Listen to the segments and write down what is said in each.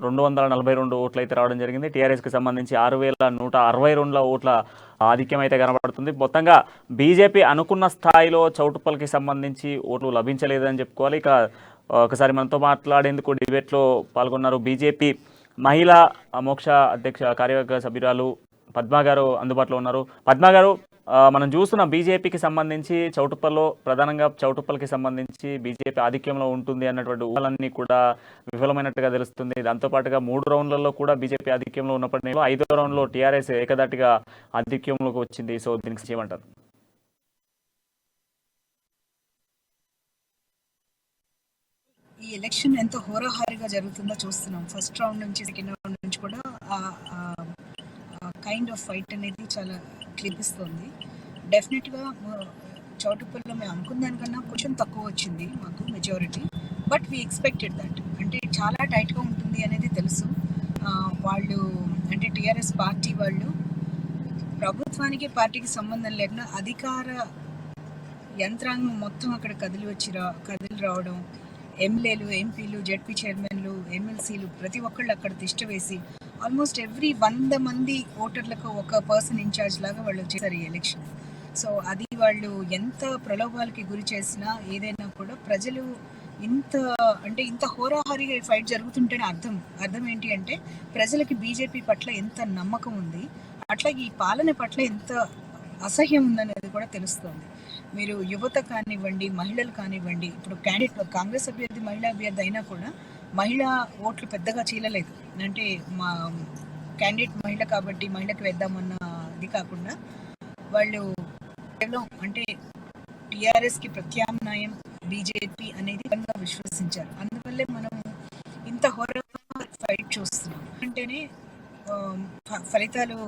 242 ఓట్లు అయితే రావడం జరిగింది. టీఆర్ఎస్కి సంబంధించి 6162 ఓట్ల ఆధిక్యం అయితే కనబడుతుంది. మొత్తంగా బీజేపీ అనుకున్న స్థాయిలో చౌటుప్పల్కి సంబంధించి ఓట్లు లభించలేదని చెప్పుకోవాలి. ఇక ఒకసారి మనతో మాట్లాడేందుకు డిబేట్లో పాల్గొన్నారు బీజేపీ మహిళా మోక్ష అధ్యక్ష కార్యవర్గ సభ్యురాలు పద్మా గారు అందుబాటులో ఉన్నారు. పద్మా గారు, మనం చూస్తున్నాం బీజేపీకి సంబంధించి చౌటుప్పల్లో ప్రధానంగా చౌటుప్పల్కి సంబంధించి బీజేపీ ఆధిక్యంలో ఉంటుంది అన్నటువంటి ఊహలన్నీ కూడా విఫలమైనట్టుగా తెలుస్తుంది. దాంతోపాటుగా 3 రౌండ్లలో కూడా బీజేపీ ఆధిక్యంలో ఉన్నప్పటి 5వ రౌండ్లో టీఆర్ఎస్ ఏకదాటిగా ఆధిక్యంలోకి వచ్చింది. సో దీనికి చేయమంటారు? ఈ ఎలక్షన్ ఎంత హోరాహారిగా జరుగుతుందో చూస్తున్నాం. ఫస్ట్ రౌండ్ నుంచి సెకండ్ రౌండ్ నుంచి కూడా కైండ్ ఆఫ్ ఫైట్ అనేది చాలా కనిపిస్తుంది. డెఫినెట్గా చౌటుప్పల్లో మేము అనుకున్న దానికన్నా కొంచెం తక్కువ వచ్చింది మాకు majority, but we expected that. అంటే చాలా టైట్గా ఉంటుంది అనేది తెలుసు. వాళ్ళు అంటే టీఆర్ఎస్ పార్టీ వాళ్ళు ప్రభుత్వానికి పార్టీకి సంబంధం లేకుండా అధికార యంత్రాంగం మొత్తం అక్కడ కదిలి రావడం, ఎమ్మెల్యేలు, ఎంపీలు, జెడ్పీ చైర్మన్లు, ఎమ్మెల్సీలు ప్రతి ఒక్కళ్ళు అక్కడ తిష్ట వేసి ఆల్మోస్ట్ ఎవ్రీ 100 మంది ఓటర్లకు ఒక పర్సన్ ఇన్ఛార్జ్ లాగా వాళ్ళు చేశారు ఈ ఎలక్షన్. సో అది వాళ్ళు ఎంత ప్రలోభాలకి గురి చేసినా ఏదైనా కూడా ప్రజలు ఇంత హోరాహారిగా ఫైట్ జరుగుతుంటేనే అర్థం ఏంటి అంటే ప్రజలకి బీజేపీ పట్ల ఎంత నమ్మకం ఉంది, అట్లాగే ఈ పాలన పట్ల ఎంత అసహ్యం ఉందనేది కూడా తెలుస్తుంది. మీరు యువత కానివ్వండి, మహిళలు కానివ్వండి, ఇప్పుడు కాంగ్రెస్ అభ్యర్థి మహిళా అభ్యర్థి అయినా కూడా మహిళా ఓట్లు పెద్దగా చీలలేదు. అంటే మా క్యాండిడేట్ మహిళ కాబట్టి మహిళకి వేద్దామన్న ఇది కాకుండా వాళ్ళు అంటే టీఆర్ఎస్కి ప్రత్యామ్నాయం బీజేపీ అనేది విశ్వసించారు. అందువల్లే మనం ఇంత హోరాహారి ఫైట్ చూస్తున్నాం. అంటేనే ఫలితాలు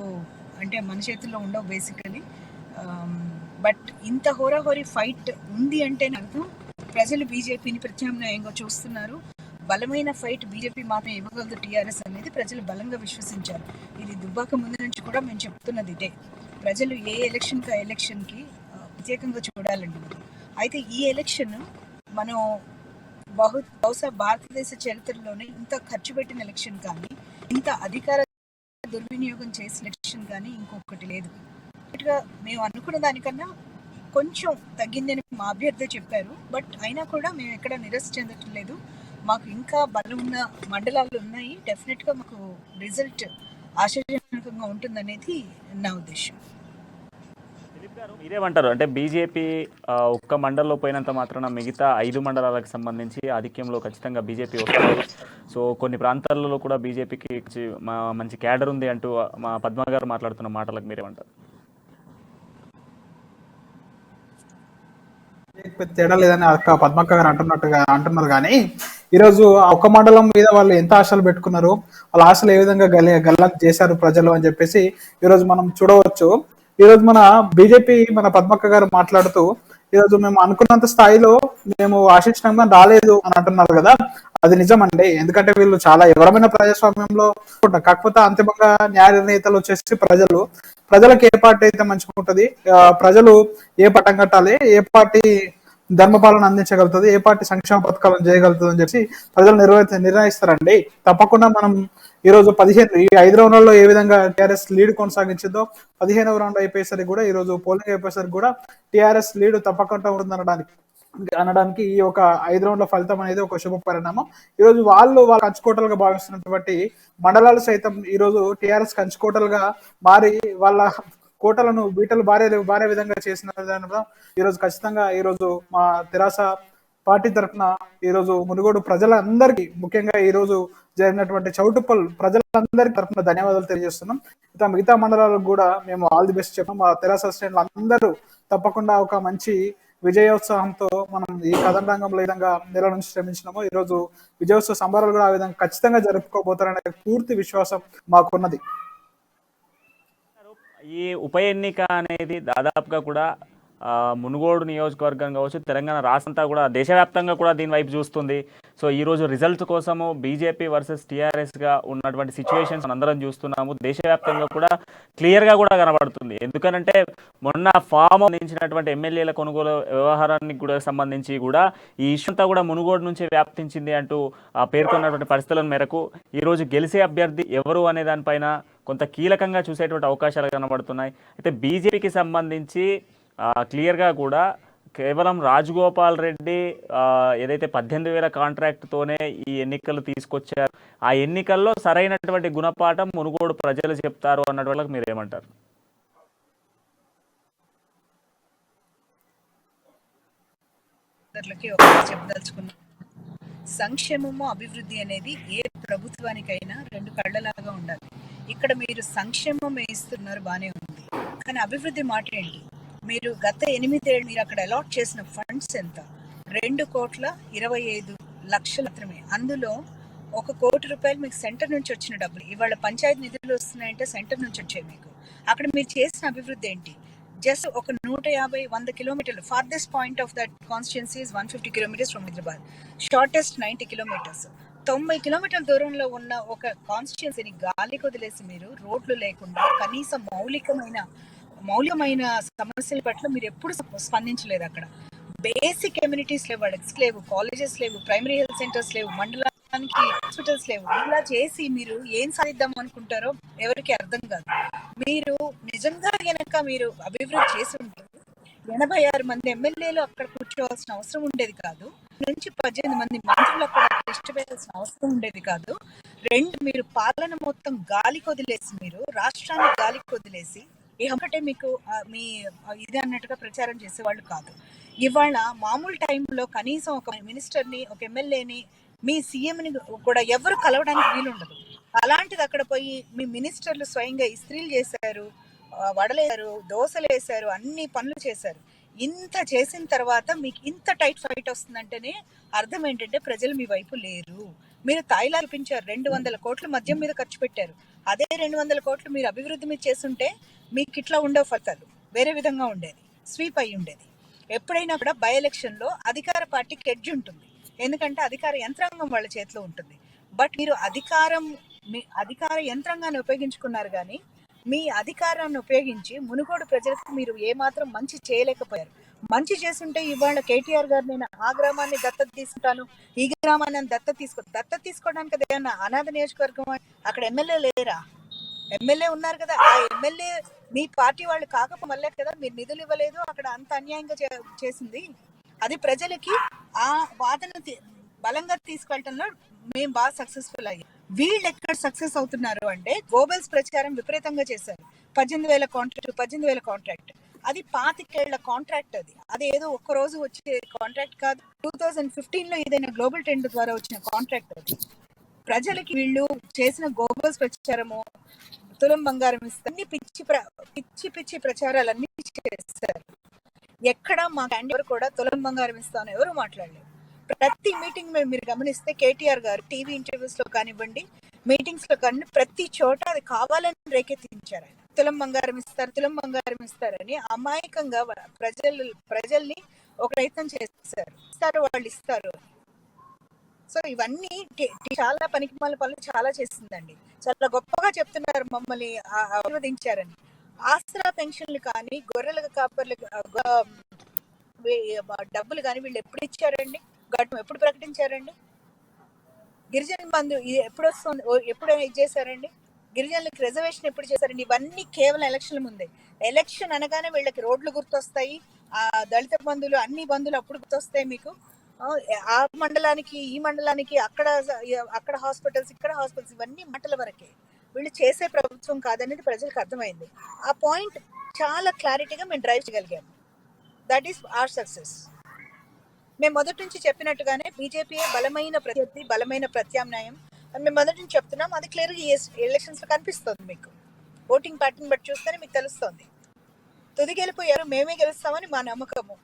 అంటే మన చేతుల్లో ఉండవు బేసికలీ. బట్ ఇంత హోరాహోరీ ఫైట్ ఉంది అంటే అర్థం ప్రజలు బీజేపీని ప్రత్యామ్నాయంగా చూస్తున్నారు. బలమైన ఫైట్ బీజేపీ మాత్రం ఇవ్వగలదు టీఆర్ఎస్ అనేది ప్రజలు బలంగా విశ్వసించారు. ఇది దుబ్బాక ముందు నుంచి కూడా మేము చెప్తున్నది ఇదే. ప్రజలు ఏ ఎలక్షన్కి ప్రత్యేకంగా చూడాలండి. అయితే ఈ ఎలక్షన్ మనం బహుశా భారతదేశ చరిత్రలోనే ఇంత ఖర్చు పెట్టిన ఎలక్షన్ కానీ, ఇంత అధికార దుర్వినియోగం చేసిన ఎలక్షన్ కానీ ఇంకొకటి లేదు. మేము అనుకున్న దానికన్నా కొంచెం తగ్గిందని మా అభ్యర్థి చెప్పారు. బట్ అయినా కూడా మేము ఎక్కడ నిరాశ చెందట్లేదు. మాకు ఇంకా బలం ఉన్న మండలాలు ఉన్నాయి. డెఫినెట్గా మాకు రిజల్ట్ ఆశ్చర్యజనకంగా ఉంటుందనేది నా ఉద్దేశం. మీరేమంటారు? అంటే బీజేపీ ఒక్క మండలంలో పోయినంత మాత్రాన మిగతా 5 మండలాలకు సంబంధించి ఆధిక్యంలో ఖచ్చితంగా బీజేపీ వస్తుంది. సో కొన్ని ప్రాంతాలలో కూడా బీజేపీకి మంచి క్యాడర్ ఉంది అంటూ మా పద్మా గారు మాట్లాడుతున్న మాటలకు మీరేమంటారు? తేడా లేదని అక్క పద్మక్క గారు అంటున్నారు. కానీ ఈరోజు ఒక్క మండలం మీద వాళ్ళు ఎంత ఆశలు పెట్టుకున్నారు, వాళ్ళ ఆశలు ఏ విధంగా గల్లం చేశారు ప్రజలు అని చెప్పేసి ఈరోజు మనం చూడవచ్చు. ఈరోజు మన బీజేపీ మన పద్మక్క గారు మాట్లాడుతూ ఈరోజు మేము అనుకున్నంత స్థాయిలో మేము ఆశించినంగా రాలేదు అని అంటున్నారు కదా. అది నిజమండి. ఎందుకంటే వీళ్ళు చాలా ఎవరమైన ప్రజాస్వామ్యంలో ఉంటారు. కాకపోతే అంతిమంగా న్యాయ నిర్ణేతలు వచ్చేసి ప్రజలకు ఏ పార్టీ అయితే మంచిగా ఉంటుంది, ప్రజలు ఏ పట్టం కట్టాలి, ఏ పార్టీ ధర్మపాలన అందించగలుగుతుంది, ఏ పార్టీ సంక్షేమ పథకాలను చేయగలుగుతుంది అని చెప్పి ప్రజలు నిర్ణయిస్తారండి. తప్పకుండా మనం ఈ రోజు 5 రౌండ్లలో ఏ విధంగా టీఆర్ఎస్ లీడ్ కొనసాగించిందో 15వ రౌండ్ అయిపోయేసరికి కూడా ఈ రోజు పోలింగ్ అయిపోయేసరికి కూడా టీఆర్ఎస్ లీడ్ తప్పకుండా ఉంటుంది అనడానికి ఈ ఒక 5 రౌండ్ల ఫలితం అనేది ఒక శుభ పరిణామం. ఈ రోజు వాళ్ళ కంచుకోటలుగా భావిస్తున్నటువంటి మండలాలు సైతం ఈ రోజు టీఆర్ఎస్ కంచుకోటలుగా మారి వాళ్ళ కోటలను బీటలు బారే విధంగా చేసిన ఈరోజు ఖచ్చితంగా ఈరోజు మా తెరాస పార్టీ తరఫున ఈరోజు మునుగోడు ప్రజలందరికీ, ముఖ్యంగా ఈ రోజు జరిగినటువంటి చౌటుప్పల్ ప్రజలందరికీ తరఫున ధన్యవాదాలు తెలియజేస్తున్నాం. మిగతా మండలాలకు కూడా మేము ఆల్ ది బెస్ట్ చెప్పాం. మా తెరాస శ్రేణులు అందరూ తప్పకుండా ఒక మంచి విజయోత్సాహంతో మనం ఈ కథన విధంగా నెల నుంచి శ్రమించినాము. ఈ రోజు విజయోత్సవ సంబరాలు కూడా ఆ విధంగా ఖచ్చితంగా జరుపుకోబోతారనే పూర్తి విశ్వాసం మాకున్నది. ఈ ఉప ఎన్నిక అనేది దాదాపుగా కూడా మునుగోడు నియోజకవర్గం కావచ్చు, తెలంగాణ రాష్ట్రంతా కూడా దేశవ్యాప్తంగా కూడా దీని వైపు చూస్తుంది. సో ఈరోజు రిజల్ట్ కోసము బీజేపీ వర్సెస్ టీఆర్ఎస్గా ఉన్నటువంటి సిచ్యువేషన్స్ అందరం చూస్తున్నాము. దేశవ్యాప్తంగా కూడా క్లియర్గా కూడా కనబడుతుంది. ఎందుకనంటే మొన్న ఫామ్ అందించినటువంటి ఎమ్మెల్యేల కొనుగోలు వ్యవహారానికి కూడా సంబంధించి కూడా ఈ ఇష్యూ అంతా కూడా మునుగోడు నుంచి వ్యాప్తించింది అంటూ పేర్కొన్నటువంటి పరిస్థితుల మేరకు ఈరోజు గెలిచే అభ్యర్థి ఎవరు అనే దానిపైన కొంత కీలకంగా చూసేటువంటి అవకాశాలు కనబడుతున్నాయి. అయితే బీజేపీకి సంబంధించి క్లియర్గా కూడా కేవలం రాజగోపాల్ రెడ్డి ఏదైతే 18,000 కాంట్రాక్ట్తోనే ఈ ఎన్నికలు తీసుకొచ్చారు, ఆ ఎన్నికల్లో సరైనటువంటి గుణపాఠం మునుగోడు ప్రజలు చెప్తారు అన్నట్టు వాళ్ళకి మీరు ఏమంటారు? చెప్పదలుచుకున్నాను, సంక్షేమము అభివృద్ధి అనేది ఏ ప్రభుత్వానికైనా రెండు కళ్ళలాగా ఉండాలి. ఇక్కడ మీరు సంక్షేమం ఇస్తున్నారు, బాగానే ఉంది, కానీ అభివృద్ధి మాట ఏంటి? మీరు గత 8 ఏళ్ళు మీరు అక్కడ అలాట్ చేసిన ఫండ్స్ ఎంత? 2,25,00,000 మాత్రమే. అందులో 1 కోటి రూపాయలు మీకు సెంటర్ నుంచి వచ్చిన డబ్బులు. ఇవాళ పంచాయతీ నిధులు వస్తున్నాయంటే సెంటర్ నుంచి వచ్చాయి మీకు. అక్కడ మీరు చేసిన అభివృద్ధి ఏంటి? జస్ట్ ఒక 150-100 కిలోమీటర్లు. Farthest point of that constituency is 150 kilometres from Hyderabad. Shortest 90 kilometres. 90 కిలోమీటర్ల దూరంలో ఉన్న ఒక కాన్స్టిట్యున్సీని గాలికి వదిలేసి మీరు రోడ్లు లేకుండా కనీసం మౌలికమైన సమస్యల పట్ల మీరు ఎప్పుడు స్పందించలేదు. అక్కడ బేసిక్ కమ్యూనిటీస్ లేవు, అడక్స్ లేవు, కాలేజెస్ లేవు, ప్రైమరీ హెల్త్ సెంటర్స్ లేవు, మండలానికి హాస్పిటల్స్ లేవు. ఇలా చేసి మీరు ఏం సాధిద్దాం అనుకుంటారో ఎవరికి అర్థం కాదు. మీరు నిజంగా గనక మీరు అభివృద్ధి చేసి ఉంటారు, 86 మంది ఎమ్మెల్యేలు అక్కడ కూర్చోవాల్సిన అవసరం ఉండేది కాదు. నుంచి 18 మంది మంత్రులు అక్కడ ఇష్టపడాల్సిన అవసరం ఉండేది కాదు. మీరు పాలన మొత్తం గాలికి వదిలేసి, మీరు రాష్ట్రాన్ని గాలికి వదిలేసి ఒకటే మీకు మీ ఇది అన్నట్టుగా ప్రచారం చేసేవాళ్ళు కాదు. ఇవాళ మామూలు టైంలో కనీసం ఒక మినిస్టర్ని, ఒక ఎమ్మెల్యేని, మీ సీఎంని కూడా ఎవరు కలవడానికి వీలుండదు. అలాంటిది అక్కడ పోయి మీ మినిస్టర్లు స్వయంగా ఇస్త్రీలు చేశారు, వడలేశారు, దోశలు వేశారు, అన్ని పనులు చేశారు. ఇంత చేసిన తర్వాత మీకు ఇంత టైట్ ఫైట్ వస్తుందంటేనే అర్థం ఏంటంటే ప్రజలు మీ వైపు లేరు. మీరు తాయిలా చూపించారు, 200 కోట్లు మద్యం మీద ఖర్చు పెట్టారు. అదే 200 కోట్లు మీరు అభివృద్ధి మీద చేస్తుంటే మీకు ఇట్లా ఉండవు ఫలితాలు, వేరే విధంగా ఉండేది, స్వీప్ అయి ఉండేది. ఎప్పుడైనా కూడా బై ఎలక్షన్లో అధికార పార్టీకి ఎడ్జ్ ఉంటుంది, ఎందుకంటే అధికార యంత్రాంగం వాళ్ళ చేతిలో ఉంటుంది. బట్ మీరు మీ అధికార యంత్రాంగాన్ని ఉపయోగించుకున్నారు, కానీ మీ అధికారాన్ని ఉపయోగించి మునుగోడు ప్రజలకు మీరు ఏమాత్రం మంచి చేయలేకపోయారు. మంచి చేస్తుంటే ఇవాళ కేటీఆర్ గారు నేను ఆ గ్రామాన్ని దత్తత తీసుకుంటాను, ఈ గ్రామాన్ని దత్తత తీసుకోవడానికి అదేమన్నా అనాథ నియోజకవర్గం? అక్కడ ఎమ్మెల్యే లేరా? ఎమ్మెల్యే ఉన్నారు కదా. ఆ ఎమ్మెల్యే మీ పార్టీ వాళ్ళు కాకపోతే కదా మీరు నిధులు ఇవ్వలేదు, అక్కడ అంత అన్యాయంగా చేసింది. అది ప్రజలకి ఆ వాదన బలంగా తీసుకెళ్ళటంలో మేము బాగా సక్సెస్ఫుల్ అయ్యాం. వీళ్ళు ఎక్కడ సక్సెస్ అవుతున్నారు అంటే గోబెల్స్ ప్రచారం విపరీతంగా చేశారు. 18,000 కాంట్రాక్ట్, అది 25 ఏళ్ల కాంట్రాక్ట్. అది ఏదో ఒక్క రోజు వచ్చే కాంట్రాక్ట్ కాదు. 2015లో ఏదైనా గ్లోబల్ ట్రెండ్ ద్వారా వచ్చిన కాంట్రాక్ట్ అది. ప్రజలకి వీళ్ళు చేసిన గోబెల్స్ ప్రచారము, తులం బంగారం ఇస్తారని పిచ్చి ప్రచారాలన్నీ చేస్తారు. ఎక్కడ మా క్యాండిడేట్ కూడా తులం బంగారం ఇస్తామని ఎవరు మాట్లాడలేదు. ప్రతి మీటింగ్ మీరు గమనిస్తే కేటీఆర్ గారు టీవీ ఇంటర్వ్యూస్ లో కానివ్వండి, మీటింగ్స్ లో కానీ ప్రతి చోట అది కావాలని రేకెత్తించారు. ఆయన తులం బంగారం ఇస్తారని అమాయకంగా ప్రజల్ని ఒక ప్రయత్నం చేస్తారు, వాళ్ళు ఇస్తారు. సో ఇవన్నీ చాలా పనికిమాల పనులు చాలా చేసిందండి. చాలా గొప్పగా చెప్తున్నారు, మమ్మల్ని ఆశీర్వదించారని. ఆసరా పెన్షన్లు కానీ, గొర్రెల కాపర్లకు డబ్బులు కానీ వీళ్ళు ఎప్పుడు ఇచ్చారండి? ఘటన ఎప్పుడు ప్రకటించారండి? గిరిజన బంధు ఎప్పుడు వస్తుంది, ఎప్పుడు ఇది చేశారండి? గిరిజనులకు రిజర్వేషన్ ఎప్పుడు చేశారండి? ఇవన్నీ కేవలం ఎలక్షన్ల ముందే. ఎలక్షన్ అనగానే వీళ్ళకి రోడ్లు గుర్తొస్తాయి, ఆ దళిత బంధువులు, అన్ని బంధువులు అప్పుడు గుర్తొస్తాయి మీకు. ఆ మండలానికి, ఈ మండలానికి, అక్కడ హాస్పిటల్స్, ఇక్కడ హాస్పిటల్స్, ఇవన్నీ మాటల వరకే. వీళ్ళు చేసే ప్రభుత్వం కాదనేది ప్రజలకు అర్థమైంది. ఆ పాయింట్ చాలా క్లారిటీగా మేము డ్రైవ్ చేయగలిగాము. That is our success. మేము మొదటి నుంచి చెప్పినట్టుగానే బీజేపీయే బలమైన ప్రత్యర్థి, బలమైన ప్రత్యామ్నాయం అని మేము మొదటి నుంచి చెప్తున్నాం. అది క్లియర్గా ఈ ఎలక్షన్స్లో కనిపిస్తుంది. మీకు ఓటింగ్ ప్యాటర్న్ బట్టి చూస్తేనే మీకు తెలుస్తుంది. తుది గెలుపు మేమే గెలుస్తామని మా నమ్మకము.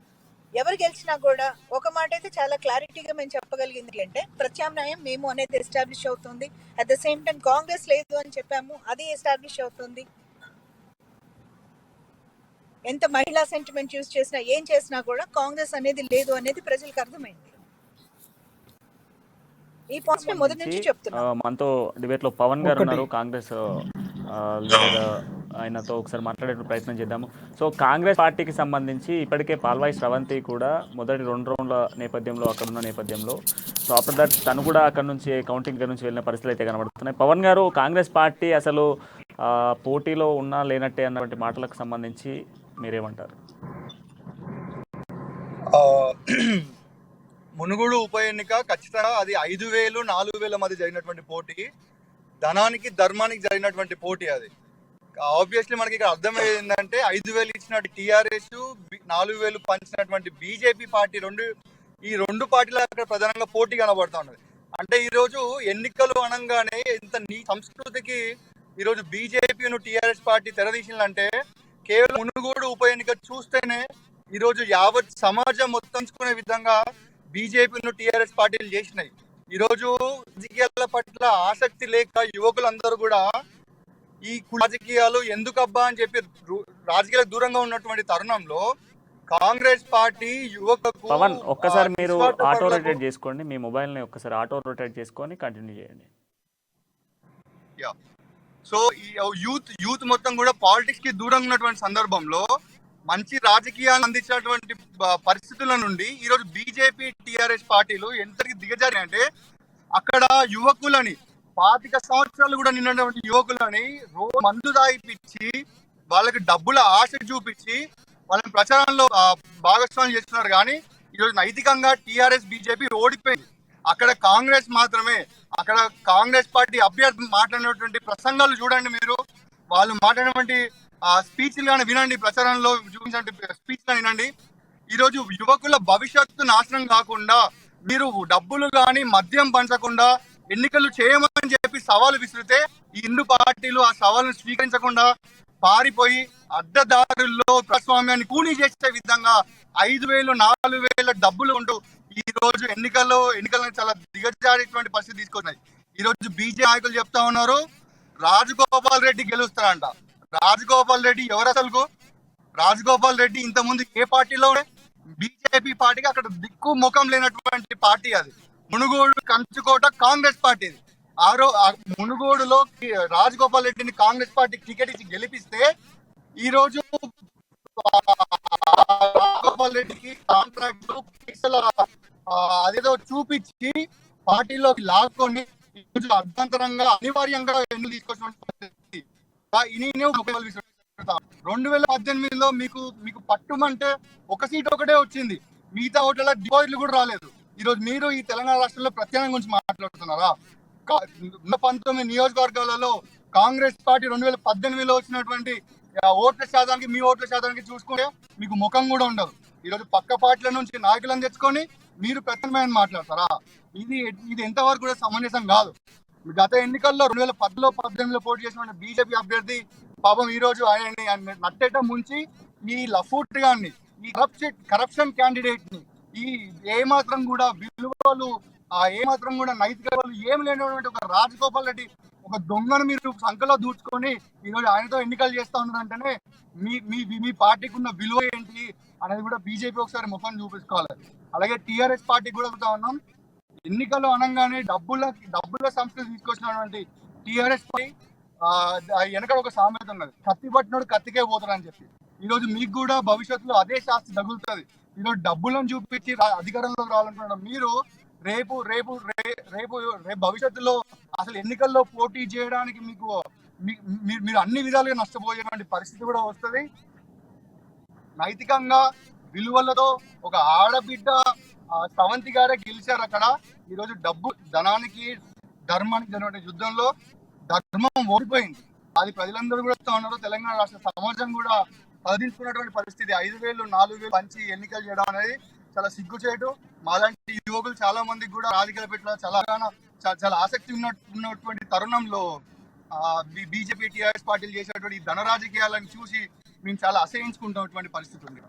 ఎవరు గెలిచినా కూడా ఒక మాట అయితే చాలా క్లారిటీగా మేము చెప్పగలిగింది అంటే ప్రత్యామ్నాయం మేము అనేది ఎస్టాబ్లిష్ అవుతుంది. At the same time Congress లేదు అని చెప్పాము, అది ఎస్టాబ్లిష్ అవుతుంది. ఎంత మహిళా సెంటిమెంట్ యూజ్ చేసినా ఏం చేసినా కూడా కాంగ్రెస్ అనేది లేదు అనేది ప్రజలకు అర్థమైంది. ఈ పాయింట్ మొదటి నుంచి చెప్తున్నా. మనతో డిబేట్ లో పవన్ గారు ఒకటి. ఉన్నారు, కాంగ్రెస్ లీడర్. ఆయనతో ఒకసారి మాట్లాడే ప్రయత్నం చేద్దాము. సో కాంగ్రెస్ పార్టీకి సంబంధించి ఇప్పటికే పాల్వాయి స్రవంతి కూడా మొదటి 2 రౌండ్ల నేపథ్యంలో అక్కడ ఉన్న నేపథ్యంలో, సో ఆఫ్టర్ దట్ తను కూడా అక్కడ నుంచి కౌంటింగ్ నుంచి వెళ్ళిన పరిస్థితులు అయితే కనబడుతున్నాయి. పవన్ గారు, కాంగ్రెస్ పార్టీ అసలు పోటీలో ఉన్నా లేనట్టే అన్నటువంటి మాటలకు సంబంధించి మీరేమంటారు? మునుగోడు ఉప ఎన్నిక ఖచ్చితంగా అది 5,000, 4,000 మధ్య జరిగినటువంటి పోటీ, ధనానికి ధర్మానికి జరిగినటువంటి పోటీ. అది ఆబ్వియస్లీ మనకి ఇక్కడ అర్థమయ్యేది ఏంటంటే 5,000 ఇచ్చినట్టు టీఆర్ఎస్, 4,000 పంచినటువంటి బీజేపీ పార్టీ, ఈ రెండు పార్టీలు అక్కడ ప్రధానంగా పోటీ కనబడుతూ ఉన్నది. అంటే ఈరోజు ఎన్నికలు అనగానే ఇంత సంస్కృతికి ఈరోజు బీజేపీను టీఆర్ఎస్ పార్టీ తెరదీసిందంటే కేవలం మునుగోడు ఉప ఎన్నిక చూస్తేనే ఈరోజు యావత్ సమాజం మొత్తం చూసుకునే విధంగా బీజేపీను టీఆర్ఎస్ పార్టీలు చేసినాయి. ఈరోజు రాజకీయాల పట్ల ఆసక్తి లేక యువకులందరూ కూడా ఈ రాజకీయాలు ఎందుకబ్బా అని చెప్పి రాజకీయాలకు దూరంగా ఉన్నటువంటి తరుణంలో కాంగ్రెస్ పార్టీ యువకులకు పవన్ ఒక్కసారి మీరు ఆటో రొటేట్ చేసుకోండి, మీ మొబైల్ ని ఒక్కసారి ఆటో రొటేట్ చేసుకొని కంటిన్యూ చేయండి. సో ఈ యూత్ మొత్తం కూడా పాలిటిక్స్ కి దూరంగా ఉన్నటువంటి సందర్భంలో మంచి రాజకీయాలు అందించినటువంటి పరిస్థితుల నుండి ఈరోజు బీజేపీ టీఆర్ఎస్ పార్టీలు ఎంతకి దిగజారి అంటే అక్కడ యువకులని 25 సంవత్సరాలు కూడా నిన్నటువంటి యువకులని మందు దాయిపించి వాళ్ళకి డబ్బుల ఆశ చూపించి వాళ్ళని ప్రచారంలో భాగస్వామ్యం చేస్తున్నారు. కానీ ఈరోజు నైతికంగా టీఆర్ఎస్ బీజేపీ ఓడిపోయింది. అక్కడ కాంగ్రెస్ మాత్రమే, అక్కడ కాంగ్రెస్ పార్టీ అభ్యర్థి మాట్లాడినటువంటి ప్రసంగాలు చూడండి, మీరు వాళ్ళు మాట్లాడినటువంటి స్పీచ్లు కానీ వినండి, ప్రచారంలో చూపించిన స్పీచ్ వినండి. ఈరోజు యువకుల భవిష్యత్తు నాశనం కాకుండా మీరు డబ్బులు కానీ మద్యం పంచకుండా ఎన్నికలు చేయమని చెప్పి సవాలు విసిరితే ఈ 2 పార్టీలు ఆ సవాలును స్వీకరించకుండా పారిపోయి అడ్డదారుల్లో ప్రజాస్వామ్యాన్ని కూనీ చేసే విధంగా 5,000, 4,000 డబ్బులు ఉంటూ ఈ రోజు ఎన్నికలను చాలా దిగజారేటువంటి పరిస్థితి తీసుకున్నాయి. ఈ రోజు బీజేపీ నాయకులు చెప్తా ఉన్నారు రాజగోపాల్ రెడ్డి గెలుస్తారంట. రాజగోపాల్ రెడ్డి ఎవరు అసలు? రాజగోపాల్ రెడ్డి ఇంతకుముందు ఏ పార్టీలో ఉండే? బీజేపీ పార్టీకి అక్కడ దిక్కు ముఖం లేనటువంటి పార్టీ అది. మునుగోడు కంచుకోట కాంగ్రెస్ పార్టీ. మునుగోడులో రాజగోపాల్ రెడ్డిని కాంగ్రెస్ పార్టీ టికెట్ ఇచ్చి గెలిపిస్తే ఈ రోజు రాజగోపాల్ రెడ్డికి కాంట్రాక్ట్ అదేదో చూపించి పార్టీలోకి లాక్కొని ఈరోజు అభ్యంతరంగా అనివార్యంగా ఎన్నికలు తీసుకొచ్చిన 2018లో మీకు పట్టుమంటే ఒక సీట్ ఒకటే వచ్చింది, మిగతా ఓట్ల డిపాజిట్లు కూడా రాలేదు. ఈరోజు మీరు ఈ తెలంగాణ రాష్ట్రంలో ప్రత్యేకం గురించి మాట్లాడుతున్నారా? 19 నియోజకవర్గాలలో కాంగ్రెస్ పార్టీ 2018లో వచ్చినటువంటి ఓట్ల శాతానికి మీ ఓట్ల శాతానికి చూసుకుంటే మీకు ముఖం కూడా ఉండదు. ఈరోజు పక్క పార్టీల నుంచి నాయకులను తెచ్చుకొని మీరు ప్రత్యేకమైన మాట్లాడతారా? ఇది ఎంతవరకు కూడా సమంజసం కాదు. గత ఎన్నికల్లో 2010లో 18లో పోటీ చేసిన బీజేపీ అభ్యర్థి పాపం ఈ రోజు ఆయన్ని నట్టేట ముంచి ఈ లఫూట్ గాన్ని, ఈ కరప్షన్ క్యాండిడేట్ ని, ఈ ఏమాత్రం కూడా విలువలు ఏమాత్రం కూడా నైతిక విలువలు ఏమి లేనటువంటి ఒక రాజగోపాల్ రెడ్డి ఒక దొంగను మీరు సంఖలో దూచుకొని ఈరోజు ఆయనతో ఎన్నికలు చేస్తా ఉన్నారంటేనే మీ పార్టీకి ఉన్న విలువ ఏంటి అనేది కూడా బీజేపీ ఒకసారి ముఖం చూపించుకోవాలి. అలాగే టీఆర్ఎస్ పార్టీ కూడా చెప్తా ఉన్నాం, ఎన్నికలు అనగానే డబ్బుల సంస్థలు తీసుకొచ్చినటువంటి టీఆర్ఎస్ పార్టీ వెనక ఒక సామెత ఉన్నది, కత్తి పట్టినోడు కత్తికే పోతాడని చెప్పి. ఈరోజు మీకు కూడా భవిష్యత్తులో అదే శాస్తి తగులుతుంది. ఈరోజు డబ్బులను చూపించి అధికారంలోకి రావాలనుకున్న మీరు రేపు రేపు రేపు రేపు భవిష్యత్తులో అసలు ఎన్నికల్లో పోటీ చేయడానికి మీరు అన్ని విధాలుగా నష్టపోయేటువంటి పరిస్థితి కూడా వస్తుంది. నైతికంగా విలువలతో ఒక ఆడబిడ్డ స్రవంతి గారే గెలిచారు అక్కడ. ఈరోజు ధనానికి ధర్మానికి జరిగిన యుద్ధంలో ధర్మం ఓడిపోయింది. అది ప్రజలందరూ కూడా ఉన్నారు. తెలంగాణ రాష్ట్ర సమాజం కూడా సాధించుకున్నటువంటి పరిస్థితి 5,000, 4,000 పంచి ఎన్నికలు చేయడం అనేది చాలా సిగ్గుచేటు. మాలాంటి యువకులు చాలా మందికి కూడా రాజకీయాల పట్ల చాలా ఆసక్తి ఉన్నటువంటి తరుణంలో బీజేపీ టీఆర్ఎస్ పార్టీలు చేసేటువంటి ధన రాజకీయాలను చూసి మేము చాలా అసహించుకుంటున్నటువంటి పరిస్థితి ఉంది.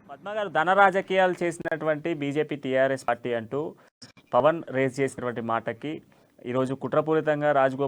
పద్మ గారు, ధన రాజకీయాలు చేసినటువంటి బీజేపీ టీఆర్ఎస్ పార్టీ అంటూ పవన్ రేజ్ చేసినటువంటి మాటకి ఈరోజు కుట్రపూరితంగా రాజగోపాల్